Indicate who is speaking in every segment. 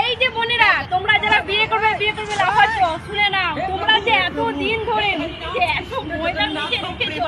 Speaker 1: এই যে বোনেরা, তোমরা যারা বিয়ে করবে লাফাচ্ছ, শুনে নাও, তোমরা যে এত দিন ধরে যে এত ময়দা নিচে রেখেছো,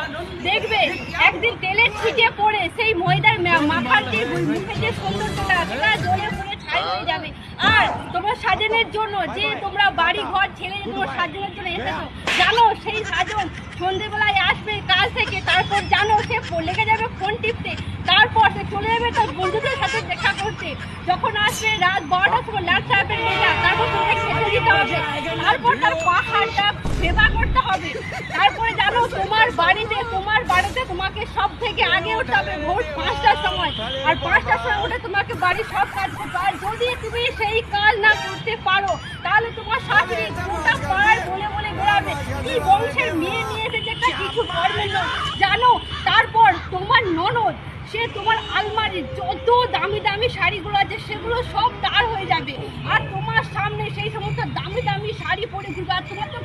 Speaker 1: দেখবে একদিন তেলের ছিটে পড়ে সেই ময়দার মাথার যে মুখে যে সৌন্দর্যটা, সেটা জ্বলে পড়ে ছাই হয়ে যাবে। আর তোমরা সাজানোর জন্য যে তোমরা বাড়ি ঘর ছেড়ে তোমার সাজানোর জন্য এসেছো, জানো সেই সাজন সন্ধ্যেবেলায় আসবে কাজ থেকে, তারপর জানো সে লেগে যাবে ফোন টিপতে, তারপর সে চলে যাবে তার বন্ধুদের সাথে দেখা করতে। যখন আসবে রাত 12টার সময় লাট সাহেবের মেয়েরা, তারপর তোমাকে খেতে দিতে হবে, তারপর তার পাহাড়টা সেবা করতে হবে। তারপরে জানো তোমার বাড়িতে তোমাকে সব থেকে আগে উঠতে হবে ভোর 5টার সময়, আর 5টার সময় উঠে তোমাকে বাড়ির সব কাজ করতে হয়। যদি তুমি সেই কাজ না করতে পারো, তাহলে তোমার শাশুড়ি গোটা পাড়ায় বলে বলে বেড়াবে কি বংশের মেয়ে নিয়ে এসেছে, একটা কিছু করবে না জানো। তারপর তোমার ননদ, সে তোমার আলমারির যত দামি দামি শাড়িগুলো আছে সেগুলো সব তার হয়ে যাবে, আর তোমার সামনে সেই সমস্ত দামি দামি শাড়ি পরে ঘুরবে। আর তোমার তো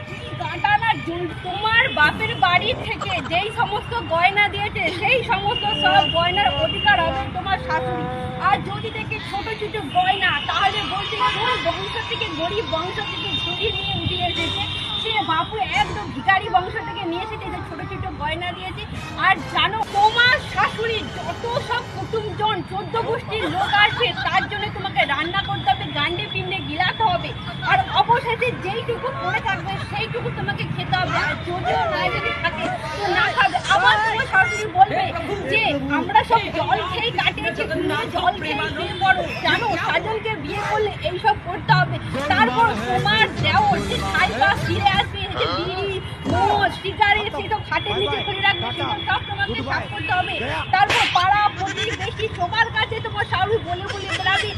Speaker 1: তোমার বাপের বাড়ি থেকে যেই সমস্ত গয়না দিয়েছে, সেই সমস্ত সব গয়নার অধিকার হবে তোমার শাশুড়ি। আর যদি দেখে ছোট ছোট গয়না, তাহলে বলছে কোন বংশ থেকে, গরিব বংশ থেকে চুরি নিয়ে উঠে এসেছে, সে বাপু একদম ভিখারি বংশ থেকে নিয়ে এসেছে, যে ছোট ছোট গয়না দিয়েছে। আর জানো তোমার শাশুড়ি যত সব কুটুমজন 14 গোষ্ঠীর লোক আসবে, তার জন্য তোমাকে রান্না করতে হবে, গান্ডে পিণ্ডে গিলাতে হবে, আর অবশেষে যেইটুকু পড়ে থাকবে সেইটুকু তোমাকে খেতে হবে। আর যদিও না যদি থাকে তো না খাবে। আবার তোমার শাশুড়ি বলবে যে আমরা সব জল খেয়ে কাটিয়েছি, তুমি জল খেয়ে বিয়ে করো। জানো সাজনকে বিয়ে করলে এইসব করতে হবে। তারপর তোমার দেওর যে ছাইবা ফিরে আসবে, যে বিড়ি মদ সিগারেট সেসব খাটের নিচে ফেলে রাখবে, সেসব সব তোমাকে সাফ করতে হবে। তারপর পাড়া প্রতিবেশী সবার কাছে তোমার শাশুড়ি বলে বলে বেড়াবে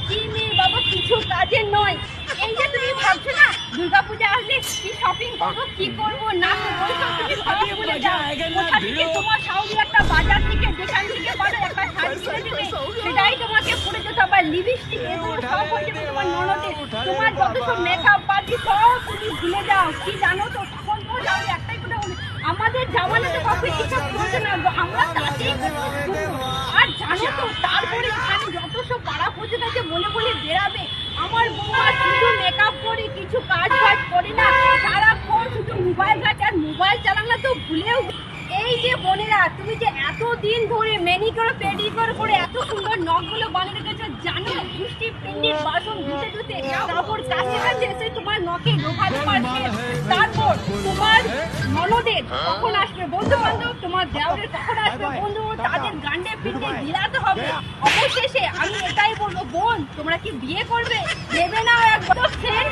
Speaker 1: কি মেয়ে বাবা, কিছু কাজের নয়। এই যে তুমি ভাবছো না দুর্গাপূজা আসলে কি শপিং করবো, কি করবো না করবো, তুমি সব ভুলে যাও। কোথা থেকে তোমার শাশুড়ি একটা বাজার থেকে যেখান থেকে পারো একটা শাড়ি কিনে দেবে, সেটাই তোমাকে পরে যেতে হবে। লিপস্টিক এগুলো সব হয়ে যাবে তোমার ননদের। তোমার যত সব মেকআপ পাতি সব তুমি ভুলে যাও। কি জানো তো, তখন তো যাও একটাই কথা বলি, আমাদের জামানাতে কাউকে কিছু করতে না, আমরা তাতেই। আর জানো তো তারপরে এখানে যত সব পাড়া পর্যন্ত আছে বলে বলে বেড়াবে আমার বৌমা শুধু মেকআপ করে, কিছু কাজ বাজ করে না, সারাক্ষণ শুধু মোবাইল ঘাটে, আর মোবাইল চালানো তো ভুলেও। এই যে বোনেরা, তুমি যে এতদিন ধরে ম্যানিকিউর পেডিকিউর করে এত সুন্দর নখগুলো বানিয়ে রেখেছো, জানো মিষ্টি পিন্ডির বাসন ধুতে ধুতে তারপর কাছে কাছে এসে তোমার নখে লোভাতে পারছে। তারপর তোমার ননদের কখন আসবে বন্ধু বান্ধব, তোমার দেওরের কখন আসবে বন্ধু, তাদের গান্ডে পিন্ডে গিলাতে হবে। অবশেষে আমি এটাই বলবো, বোন তোমরা কি বিয়ে করবে? দেবে না একবার ফ্রেন্ড